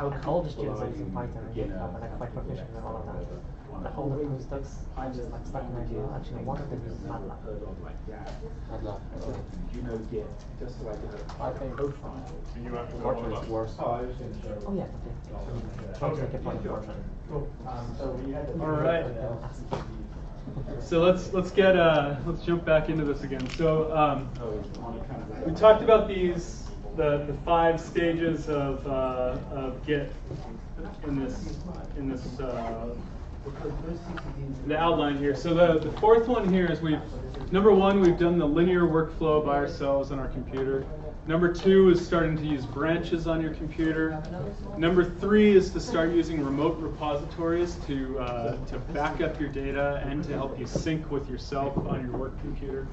all the students are using Python and GitHub and are quite proficient in all of that. But all the postdocs are just like stuck in idea. Actually, one of them uses MATLAB. MATLAB. I think Fortran is worse. Oh yeah, okay. Try to make it part of Fortran. All right. So let's jump back into this again. So we talked about the 5 stages of Git in the outline here. So the 4th one here is number 1, we've done the linear workflow by ourselves on our computer. Number 2 is starting to use branches on your computer. Number 3 is to start using remote repositories to back up your data and to help you sync with yourself on your work computer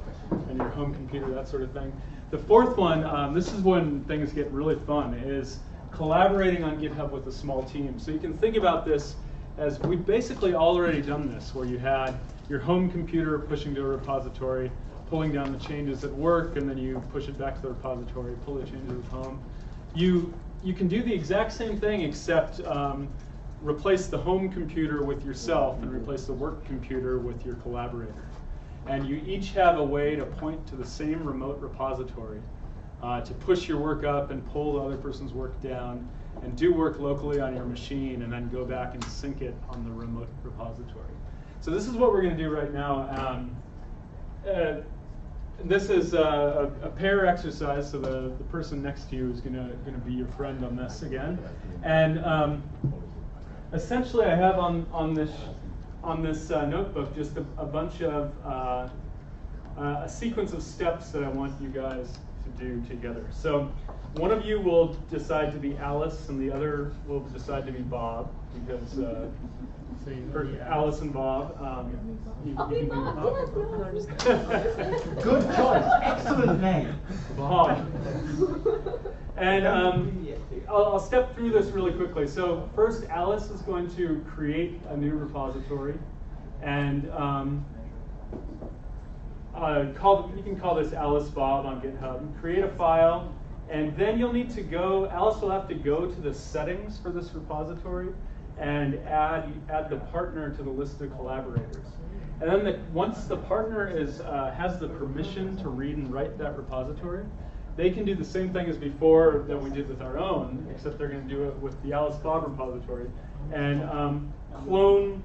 and your home computer, that sort of thing. The 4th one, this is when things get really fun, is collaborating on GitHub with a small team. So you can think about this as we've basically already done this, where you had your home computer pushing to a repository, pulling down the changes at work, and then you push it back to the repository, pull the changes at home. You can do the exact same thing, except replace the home computer with yourself and replace the work computer with your collaborator. And you each have a way to point to the same remote repository to push your work up and pull the other person's work down and do work locally on your machine and then go back and sync it on the remote repository. So this is what we're going to do right now. This is a pair exercise, so the person next to you is going to be your friend on this again. And essentially, I have on this notebook just a bunch of a sequence of steps that I want you guys to do together. So one of you will decide to be Alice, and the other will decide to be Bob, because for Alice and Bob, you can be Bob. Good choice. Excellent name. Bob. And I'll step through this really quickly. So first, Alice is going to create a new repository, and you can call this Alice Bob on GitHub. Create a file, and then you'll need to go. Alice will have to go to the settings for this repository and add the partner to the list of collaborators. And then once the partner has the permission to read and write that repository, they can do the same thing as before that we did with our own, except they're going to do it with the Alice Bob repository, and clone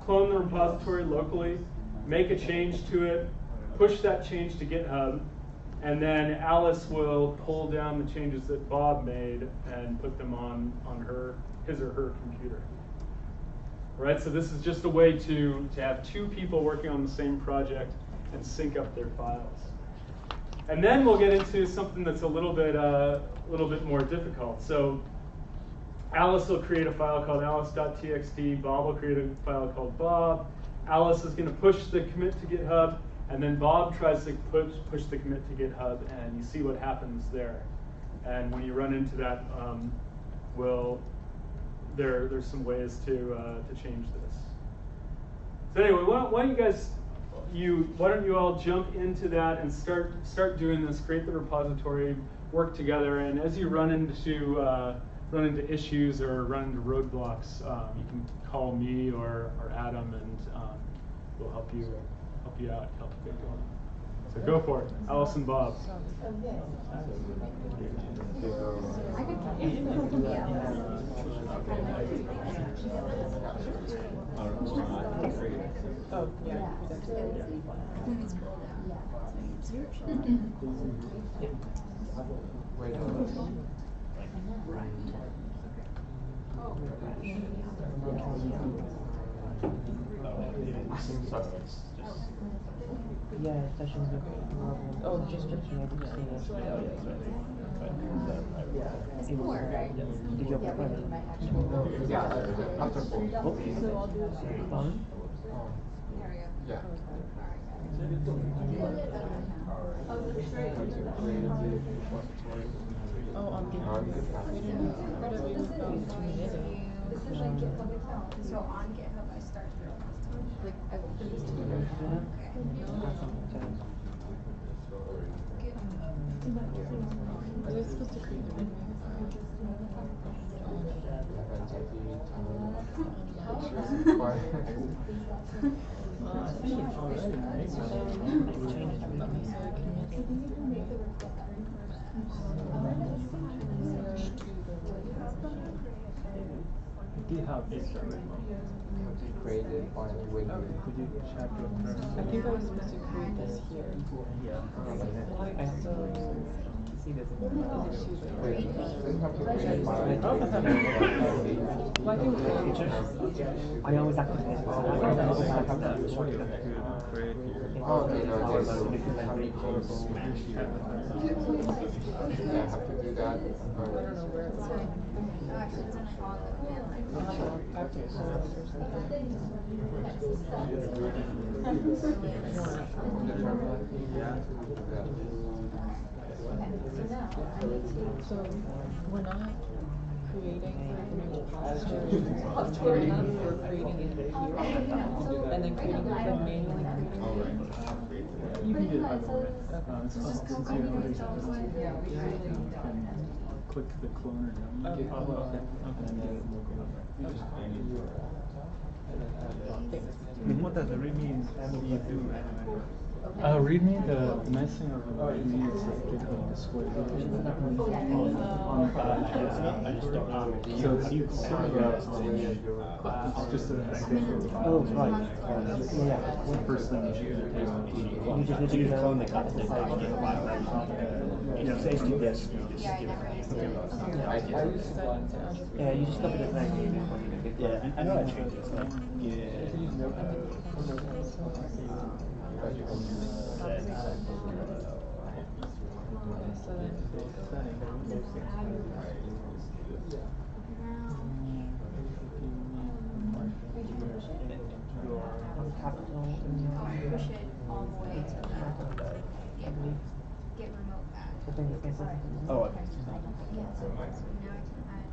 the repository locally, make a change to it, push that change to GitHub, and then Alice will pull down the changes that Bob made and put them on his or her computer. Right, so this is just a way to have 2 people working on the same project and sync up their files. And then we'll get into something that's a little bit more difficult. So Alice will create a file called alice.txt. Bob will create a file called Bob. Alice is going to push the commit to GitHub, and then Bob tries to push the commit to GitHub, and you see what happens there. And when you run into that, there's some ways to change this. So anyway, why don't you all jump into that and start doing this? Create the repository, work together, and as you run into issues or run into roadblocks, you can call me or Adam, and we'll help you out, help you get going. So go for it, Alice and Bob. Yeah, sessions with oh, just maybe It's more, right? Did you have Yeah, after 4. There we go. Yeah. So on GitHub, I start the repository. Like I will finish to do it. Are they supposed to create the menu? GitHub is created by Windows. Could you check your I think I was supposed to create this here. Yeah. I see this in They have to create by Well, I think I always activate it, so I have to shortcut. Oh, okay, no, okay, so you can have it yeah, I have to do that. I don't know where it's at. Actually, it's on the command line. Okay, so So we're not creating a new repository. We're creating it here and then creating it, then manually creating it. You can do it by the way. It's since you already have it, Yeah. you can click the cloner down. Okay. And then we'll go over. What does the readme do anyway? README, the nice thing of README is that it displays so it's sort of it's just an example. Oh, right. Yeah. First thing you should do is You just need to clone the cut. Yeah, I never used it. Yeah, you just copy the flag. Yeah, I know I changed it. Yeah. Capital. Push it all the way to the get remote back. Oh, Yeah, okay. so now I can add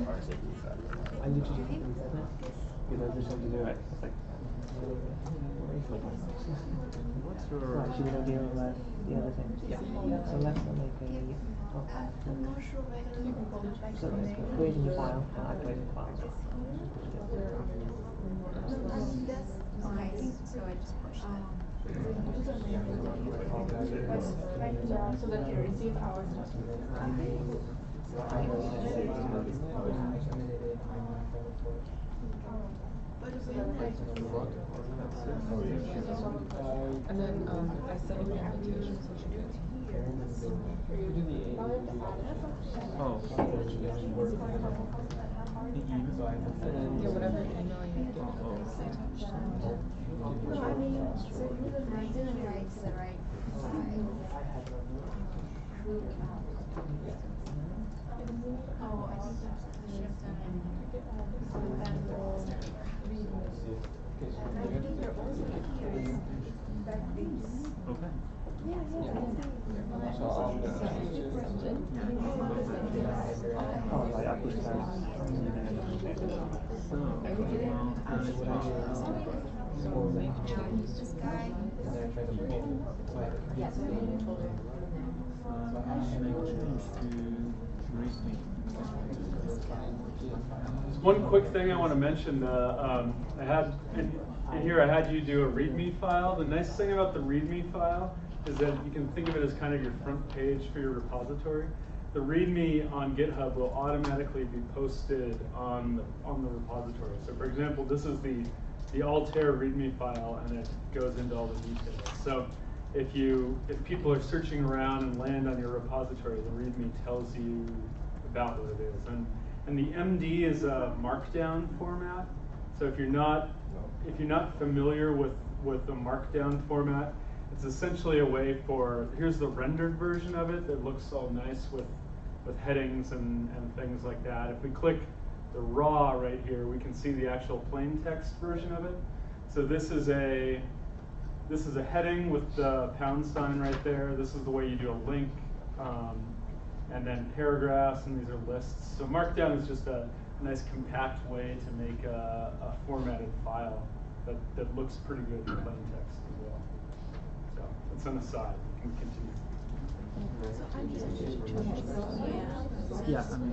I literally think because I just want to do it. It's like, What's your should we not deal with the other thing? Yeah. So let's make a. So create a new file and activate the file. Okay, so I just pushed it. So that you receive hours. And then I sent you an invitation, so you should do it. Oh. Yeah, whatever email you get. I didn't write to the right side. Oh, I think I should have done it. I think they're also here. Okay. Oh, right, I pushed that. This guy. One quick thing I want to mention, I had in here I had you do a README file. The nice thing about the README file is that you can think of it as kind of your front page for your repository. The README on GitHub will automatically be posted on the repository. So for example, this is the Altair README file, and it goes into all the details. So if people are searching around and land on your repository, the README tells you about what it is. And the MD is a markdown format. So if you're not familiar with the markdown format, it's essentially a way for, here's the rendered version of it that looks all nice with headings and things like that. If we click the raw right here, we can see the actual plain text version of it. So this is a heading with the pound sign right there. This is the way you do a link, and then paragraphs, and these are lists. So Markdown is just a nice compact way to make a formatted file that looks pretty good in plain text as well. So it's an aside. You can continue. Yeah, I mean,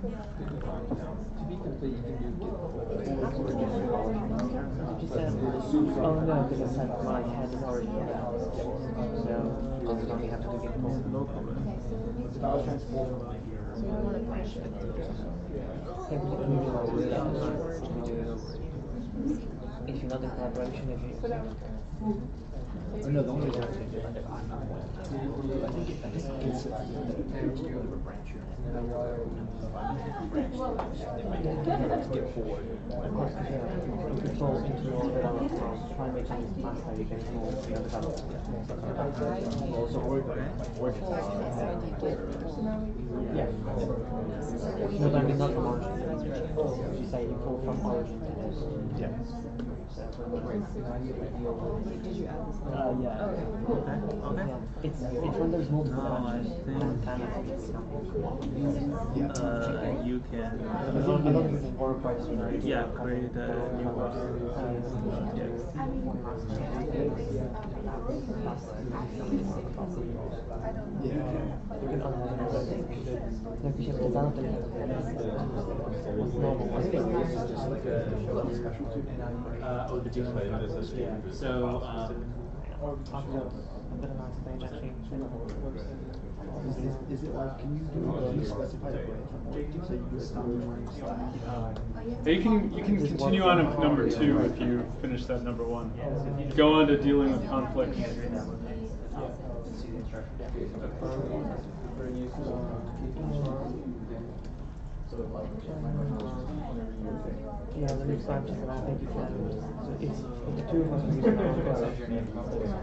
To be complete, you can do Oh no, because I said my head is already in out. So you only have to do Git pull. no problem. So you want to push it. Yeah, we do it over. We do it over. If you're not in collaboration, if you No, the only reason I think I think it's branch get forward. of course, if you control into all the other files, try and make things faster, you can move the other stuff. Also, origin. Yeah. No, but I mean not from origin. You say you pull from origin to this. Yeah. Did you add this? Yeah. Okay. Yeah. It's when there's multiple No, I actions. think you can. I don't think it's work right so now. Yeah, create a new You can unload everything. Like you have developed it. What's normal? I think this is just like a discussion. So, I'm gonna explain actually. is it like, can you specify the branch? So you just stop You can continue on with number 2 if you finish that number 1. Go on to dealing with conflicts. Yeah, the next branches and I think you can. So it's the two of us use our own code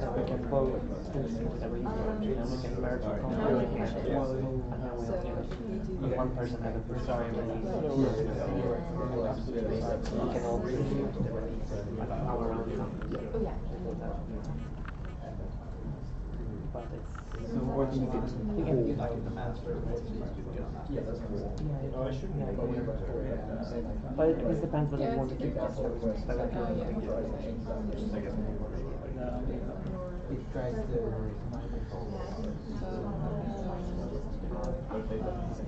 that we can both do things that we use and we can merge our own application. And then we have to one person has a sorry release. We can all contribute to the release like our own company. But it's So, or do you get like in the master? Yeah, that's cool. But it just depends whether you want to keep that service. It tries to.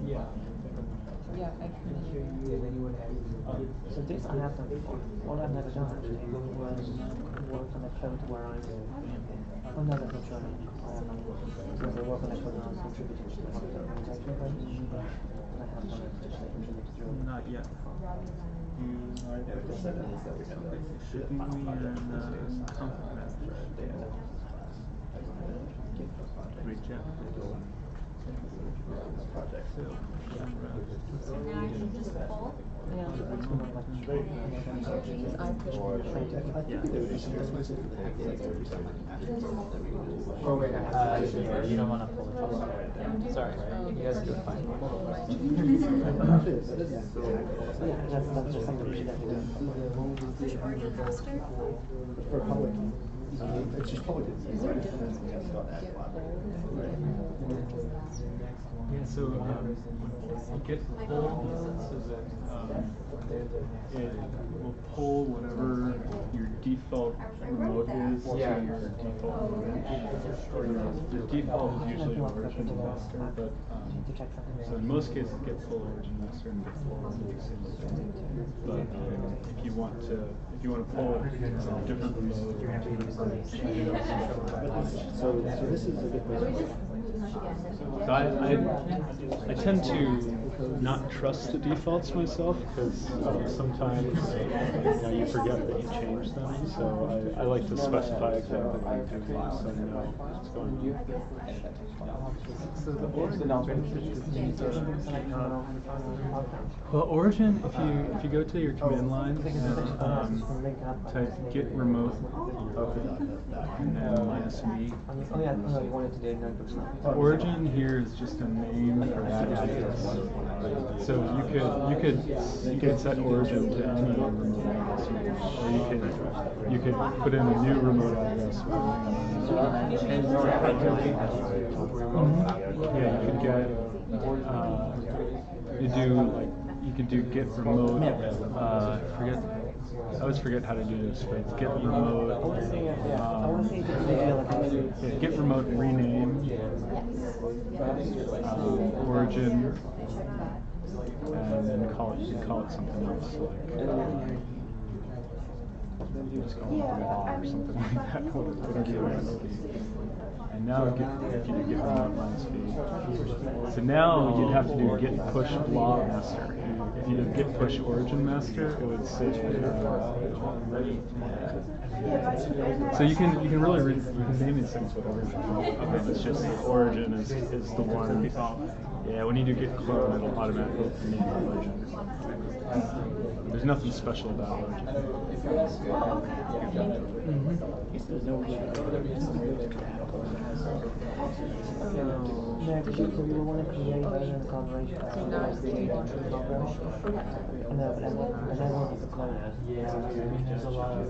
Yeah. Yeah, I can hear So this I have done before. What I've never done actually was work on a code where I'm oh no, that's not true. Since I work on a code where I'm contributing to the organization page, and I have done it to contribute through. Not yet. You are shipping me and conflict manager. Rejected. Project. So now I can just pull. Yeah. Because I pushed Oh wait, you don't want to pull it. Sorry, you guys do it fine. Yeah, that's just something you should have to do. Push origin faster. For public. It's just public. Is there a difference between get Yeah, so Git pull so that it will pull whatever your default remote is to your default remote. Or your default is usually origin master, but so in most cases Git pull origin master and Git pull is the same thing. But if you want to pull a different remote, So this is a good way. so I tend to not trust the defaults myself because sometimes you forget that you changed them. So I like to specify exactly what I'm doing so I know what's going on. So the origin Well, origin, if you go to your command line and type git remote and then -v. Oh yeah, no, you wanted to do notebooks now. Origin here is just a name for that address. So you could set origin to any remote address you wish, or you could put in a new remote address. Yeah, you could get you could do git remote. I always forget how to do this, but it's git remote. Git remote rename origin, and then call it something else. Just call it blah or something like that. Whatever. And now if you do git remote -v. So now you'd have to do git push blah master. If you did git push origin master, it would say so you can really you can name these things whatever you want. It's just the origin is the one. Yeah, when you do git clone, it'll automatically name the origin. There's nothing special about origin. Yeah, because we want to create version collaboration. So now it's the No, but I want to clone it. Yeah, no, it's just like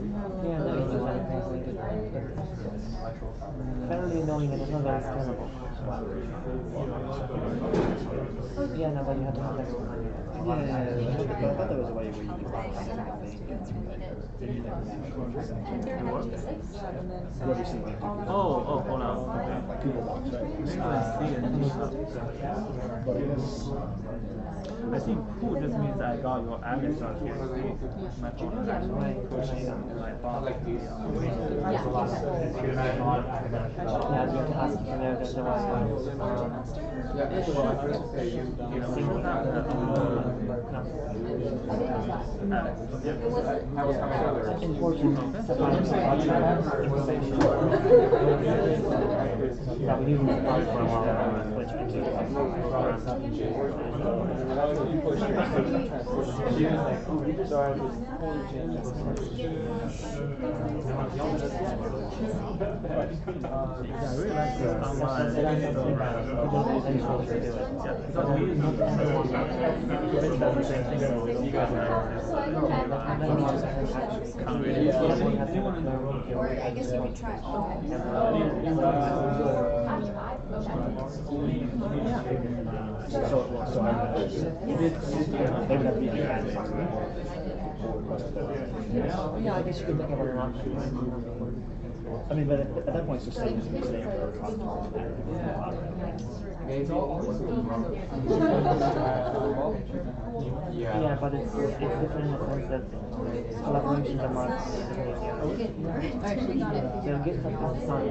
fairly annoying and it's not very scalable. Yeah, no, but you have to have that one. but I thought there was a way where you could Oh, hold on. Like Google Docs, right? I think cool just means I got your address out here. My phone is actually pushing my phone. Yeah, you have to ask to know that there was important to find information. Yeah, we usually find for a while which I really like the online. Or I guess you could try. So I they would have to be yeah, I guess you could look at it around. I mean, but at that point, it's just saying for Yeah, but it's different in the sense that collaborations are more so get some outside.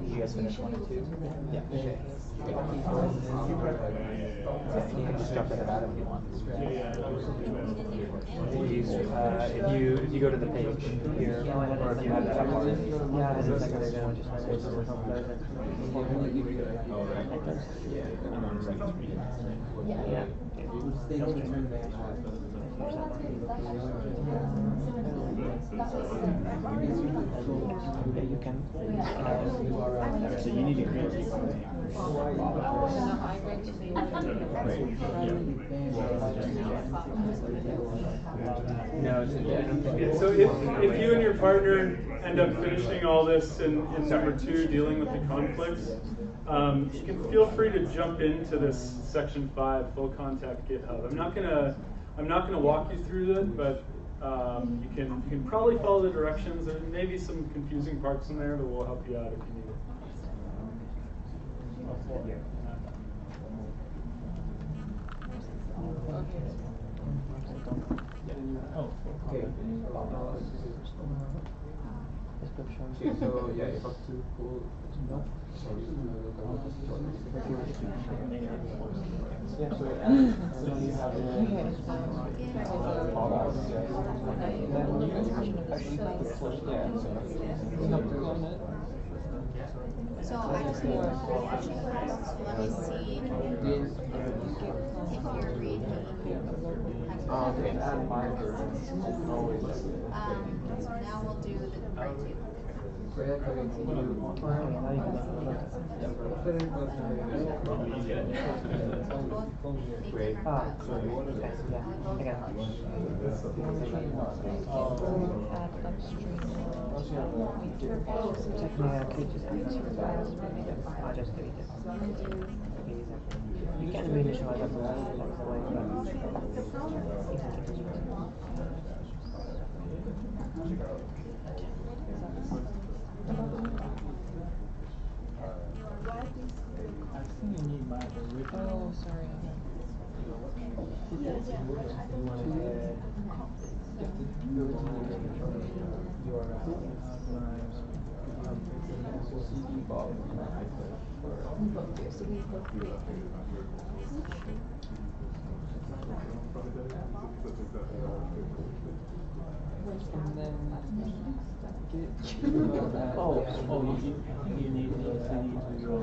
You guys finish 1 and 2? Yeah. You can just jump in and out if you want. If you go to the page here, or if you have that up already. Yeah, it's like a video, just like it's yeah. You can. So you need to create a I went to the So if you and your partner end up finishing all this in number 2, dealing with the conflicts, you can feel free to jump into this section 5, full contact GitHub. I'm not gonna walk you through it, but you can probably follow the directions. There may be some confusing parts in there, but we'll help you out if you need it. Oh, okay. Description. So yeah, you have to pull. No. Yeah, so you have So I just need to let me see if you're reading. okay. So now we'll do the right two. Great. Ah, okay, yeah, I got it. Add upstream. Technically, I could just delete it. I'll just delete it. You can reinitialize that way, but you can keep it. I think you need my original. Oh, sorry. And then You need the CD to draw.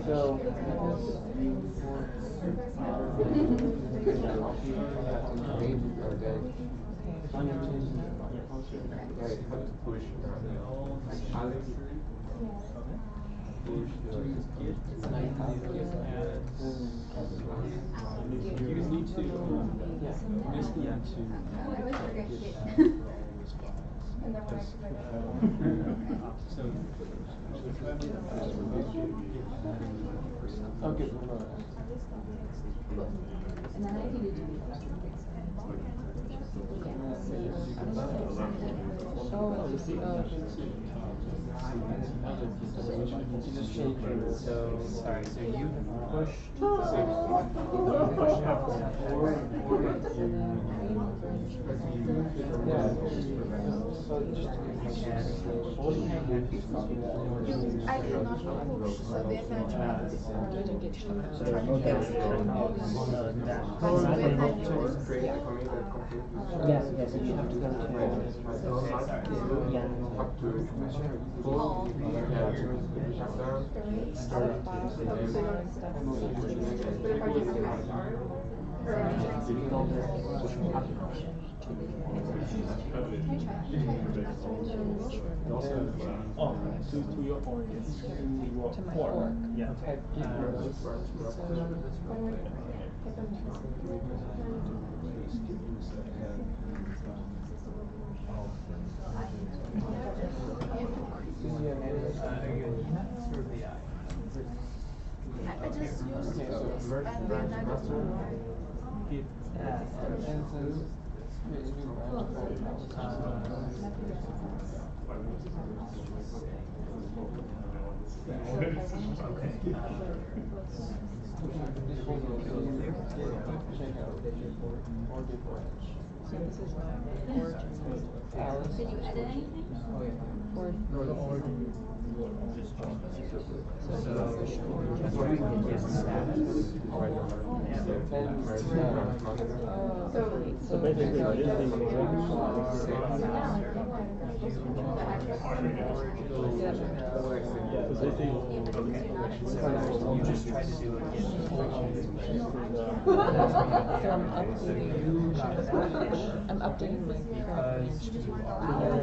So, Push Alex. Push You need to basically have to so okay. And then I need to do So sorry, so you pushed I did not push, so therefore yes, you have to go to oh, to your audience, to your work. Yeah. I just used this and then I just So this is my origin. Did you edit anything? So basically, what is the you just tried to do it again. I'm updating my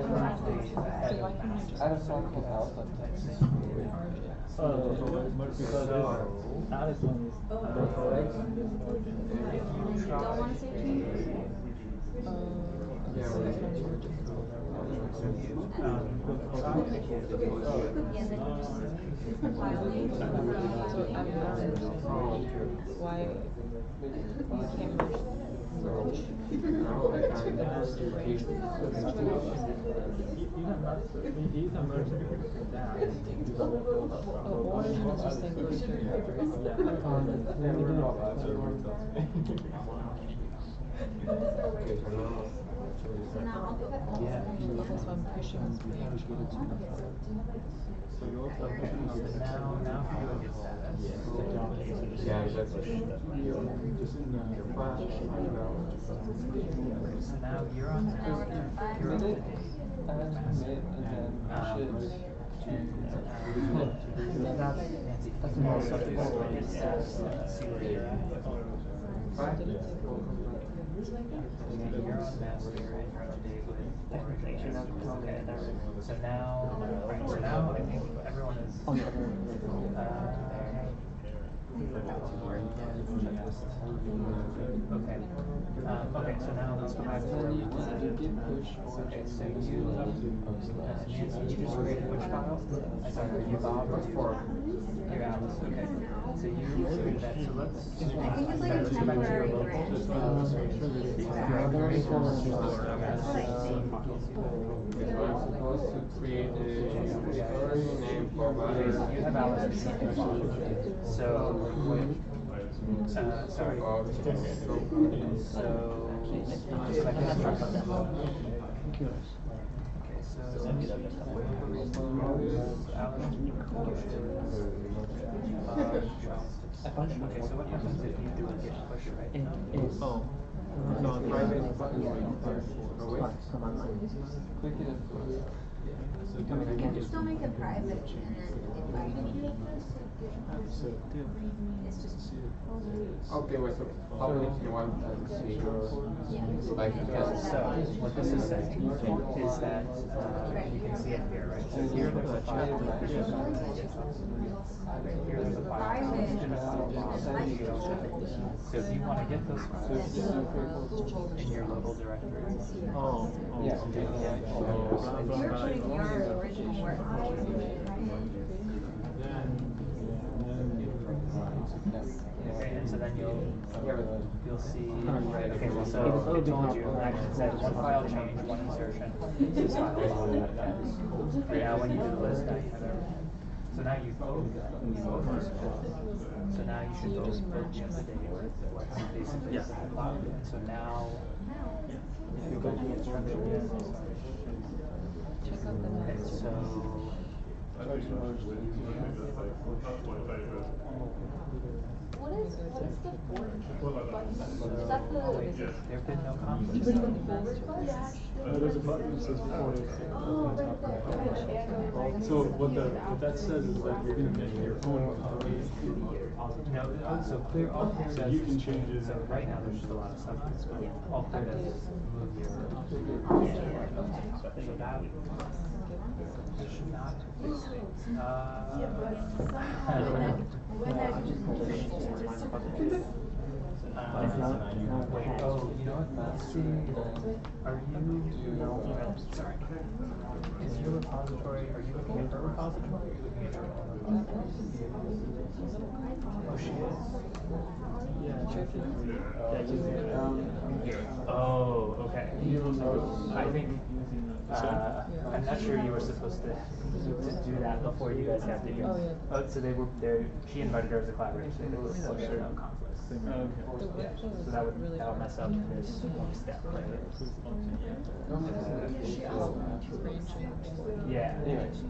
current page. why couldn't I just? I have a song called Alpha. Alice one is Don't want to say changes. Yeah, So right. it's gonna be more difficult. Yeah, then you just violate. So I don't understand why you can't merge. Oh, origin is just like goes through So now I'll put all Okay, so I'm pushing this branch Now if you look at status. Yeah, exactly. So now you're on Now we're at five. you're on the date. that's the most subject. See where you're at. And then you're on master and you're up to date with Technically, you should have to tell me okay. that. So now, right, so now I think everyone is On the other okay. Okay, so now let's go back to where we were. Okay, so you Nancy, you just created which file? I'm sorry, are you Bob or you're Alice? Okay. So you created that. So let's I think it's like a let's go back to your temporary local. branch. I'm supposed to create a story name for my. You have Alice. So sorry. So just like that. computers. Okay, so okay, so what happens if you do a git push right It now? is. Oh. No, private button. Come online. Click it. You can still make it private and then invite me. It's just. Okay, wait, so public you want to see your, like, So what this is saying is that you can see it here, right? So here there's a file. Here there's a file. So if you want to get those files in your local directory. Oh, yeah. You're putting your original work. Okay, and so then you'll see, right, okay, well, so it told you, it said one file change, one insertion, this file is right now when you do the list, now you have everything. So now you so now you should both be up to date with what's basically in the cloud. And so now, if you go to the instructions, Check out the okay, master. so What's the forward button? Is that the? there have been no conflicts. There's a button that says forward. So what that says is that you're gonna make your own copy of the repository. No, so clear, all clear So does you can change it. So right now there's just a lot of stuff that's going on. All clear does is move your. So that should not fix things. Wait, oh, you know what, let's see, are you, sorry, is your repository, are you looking at her repository, or are you looking at your own repository? Oh, she is? Oh, okay. I think, I'm not sure you were supposed to do that before you guys got together. Oh, yeah. Oh, so she invited her as a collaborator, so there were no conflicts. Yeah, so that would mess up this step right here. Yeah,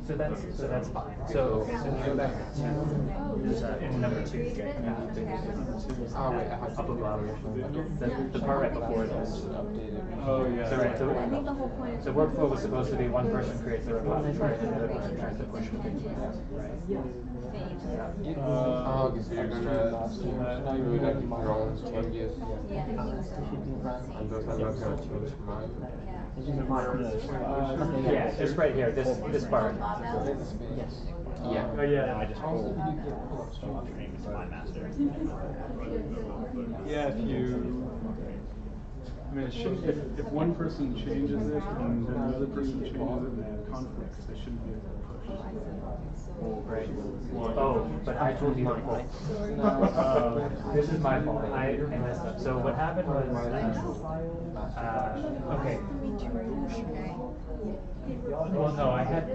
so that's fine. So go back to there's in number 2. Oh, wait, I have to Up above. The part right before it is updated. Oh, yeah. So right, I think the whole point is. so workflow was supposed to be one person creates the repository and the other person tries to push it. Right? Oh, okay, so you're gonna, now you're like wrong changes, Yeah. and those are not gonna change mine. It's just a minor. Yeah, it's right here, this part. Yes. Yeah. Oh, yeah. I just pull off your name into my master. Yeah, if you, I mean, it should, if one person changes it and then another person changes it and they have conflicts, they shouldn't be able to push. Right. Oh, but I told you not to. This is my fault. I messed up. So what happened was, okay. Well, no,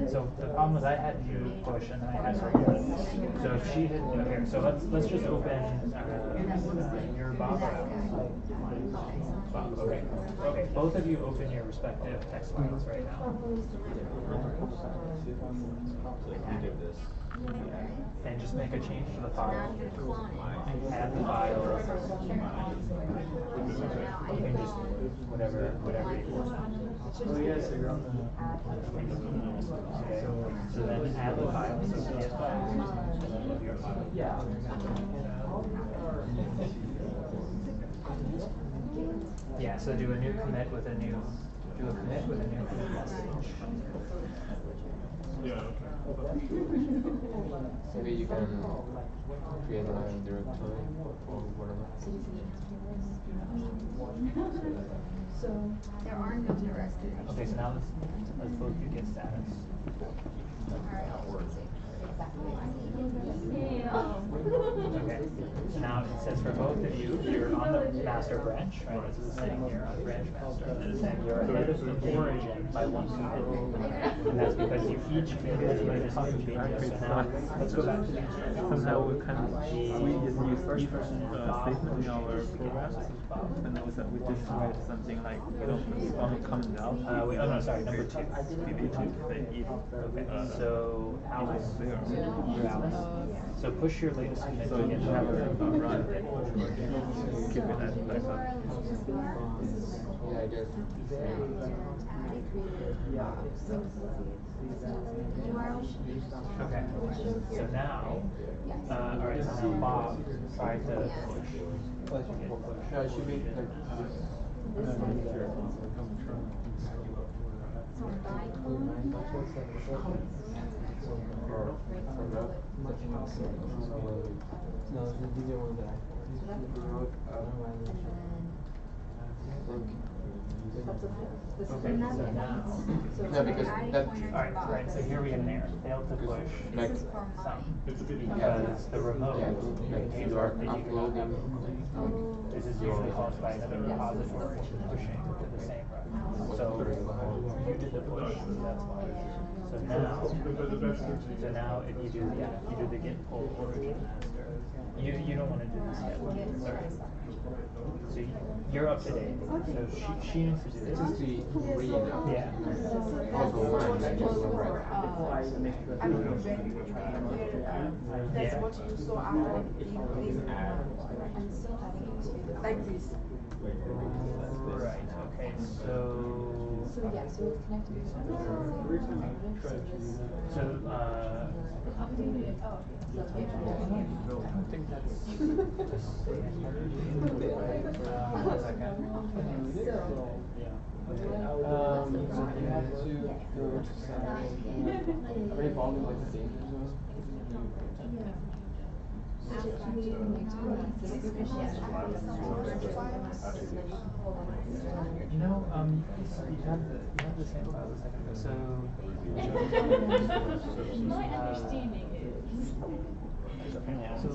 so the problem was I had you push and then I had her open. So if she hit, okay, so let's just open, your Bob. Bob, okay. Okay, both of you open your respective text files right now. And just make a change to the file. Add the file. You can just, whatever you want. Oh, yeah, so you're on the. Okay, so then add the file, so get your file. Yeah. Yeah, so do a new commit with a new commit message. Yeah, Maybe you can create a directory or whatever. So there are no directories. Okay, so now let's both do get status. Okay, so now it says for both of you, you're on the master branch, right? This is saying you're on branch master, and it's saying you're ahead of the origin by 1 commit. And that's because you each made the latest changes. So now let's go back to the instructions. somehow we kind of, we just use each statement in our program, and then we just write something like, on the comment out. Wait, oh no, sorry, number 2. VB2, say if, Okay, so Alice, you're Alice. So push your latest commit so to you get have a run, keep it as backup. Yeah, I guess. Okay, so now, alright, so now Bob tried to push. Yeah, it should be like this. Okay, so now. No, because that. Alright, so here we get an error. Failed to push Like, some. yeah, Because the remote yeah, like contains you are art that you cannot uploading. have locally. This is usually caused by another repository pushing to the same route. So you did the push, so that's why. So now if you do the git pull origin master, you don't want to do this yet. Sorry. So you're up to date. So she needs to do this. This is the read. Yeah. Also mine, like this one, right? That's what you saw after like this. Right, okay, so yeah, so it's connected to So, I think that's. one second. You have to go to some very volume like the You know, you have the same file a second ago, so. My understanding is. So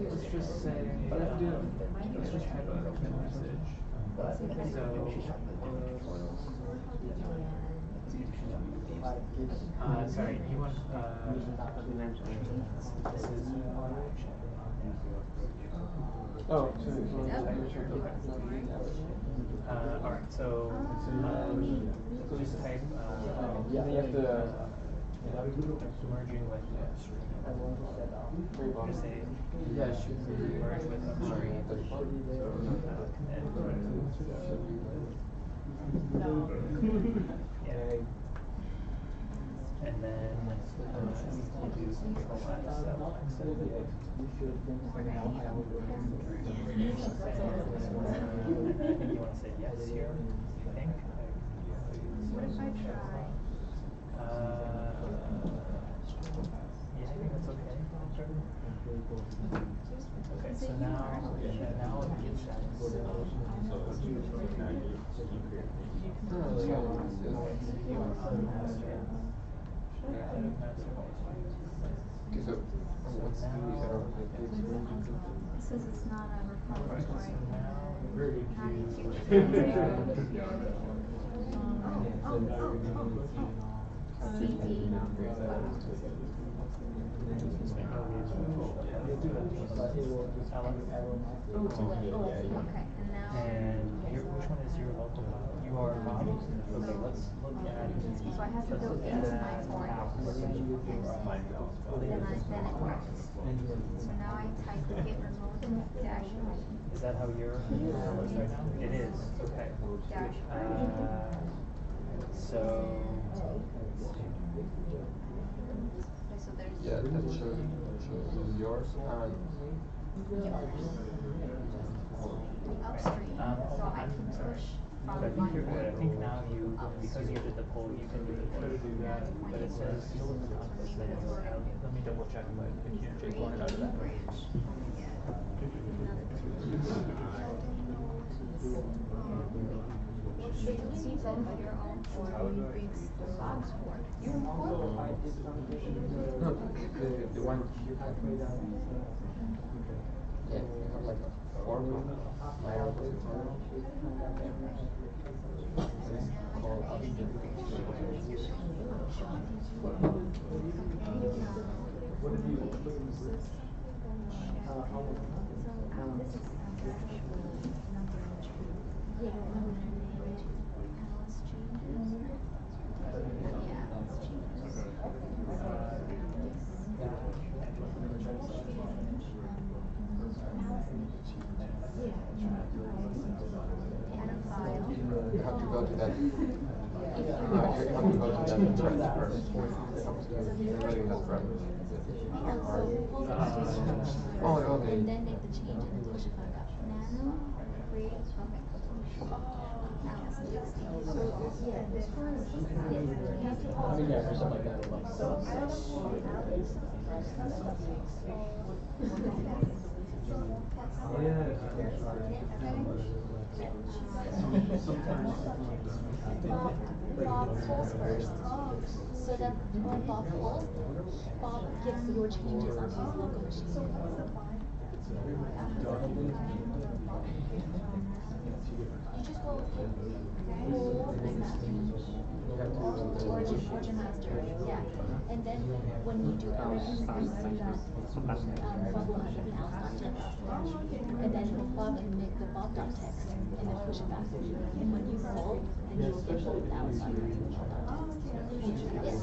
let's just say, let's just type a message. Sorry, you want, this is, Oh, alright, so, just type, yeah, you have to merging with, just say, yeah, it should be merge with upstream. Yeah. And then You want to say yes here? You think? What if I try? Yeah, I think that's okay. Okay, so now it gives that. It says it's not a repository. CD. Okay, and now. And here, which one is your local file? You are model? Okay, let's look at. So I have to go into my form. Then it works. So now I type git remote dash home. Is that how your file is right now? It is, okay. Dash So. So there's. Yeah, that shows yours and Upstream, so I can push from I think one you're good. I think now you, because you upstream. did the poll, you can do the push. But it says still in the context that you are out. Let me double check, but if you just want it out of that. So you see both your own form reads the logs for you. no, the one you have made out. Yeah, you have like a form of my repository. Called You have to go to that. You have to go to that thread first. Everybody has thread. Oh, okay. And then make the change and then push it back up. Nano, create, okay. Yeah, this one is. Yeah, or something like that. Bob pulls first. So that when Bob pulls, Bob gets your changes onto his local machine. You just go origin master, yeah. And then when you do everything like that, Bob will have an else.txt. And then Bob can make the Bob.txt and then push it back. And when you pull, then you will get both else.txt. Yes.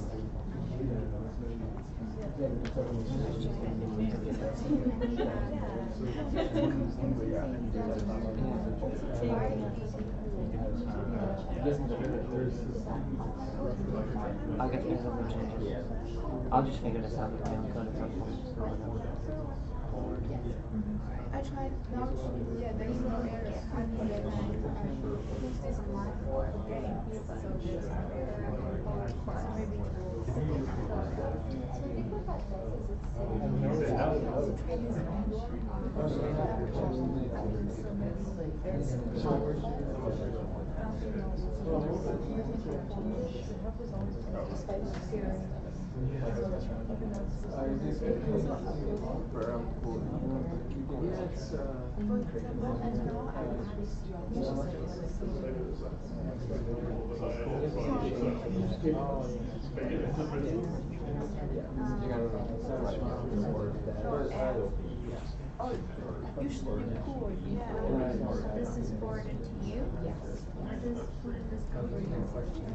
I'll get rid of the changes. I'll just figure this out with my own code at some point. I tried, yeah, there's no error. I mean, this is my board game, so there's no error. So maybe. Usually record before this is forwarded to you. Or this go for you?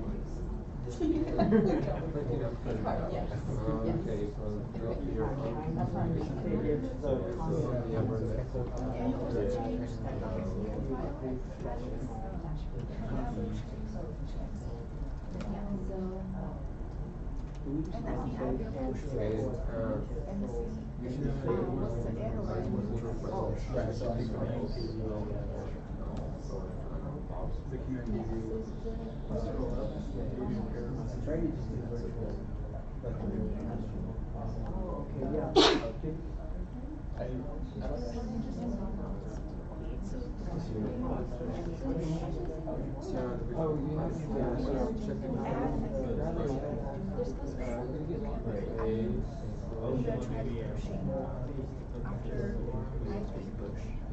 And I think I will push Okay, and see you should say what's the error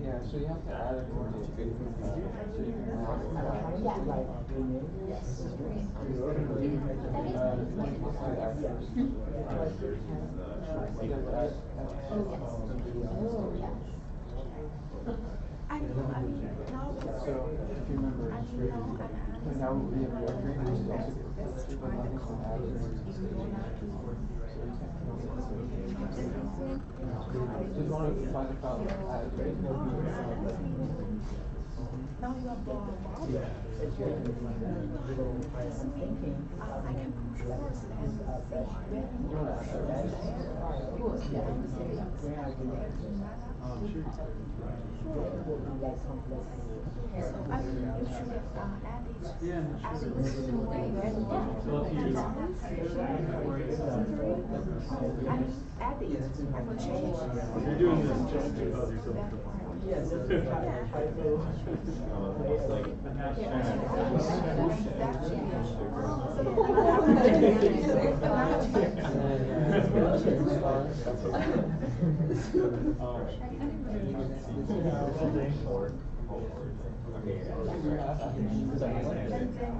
Yeah, so you have to add it more to so you can I know, I mean, now it's, So if you remember, I mean, now now we have let's try the copy. If you don't have to just want to find the file that has it. now you are blocked. I can push forward and see You want to add So I mean, you should add it. Yeah, Add sure. it to the way and Well, if you- I mean, add it and change. You're doing this just because you're so Okay.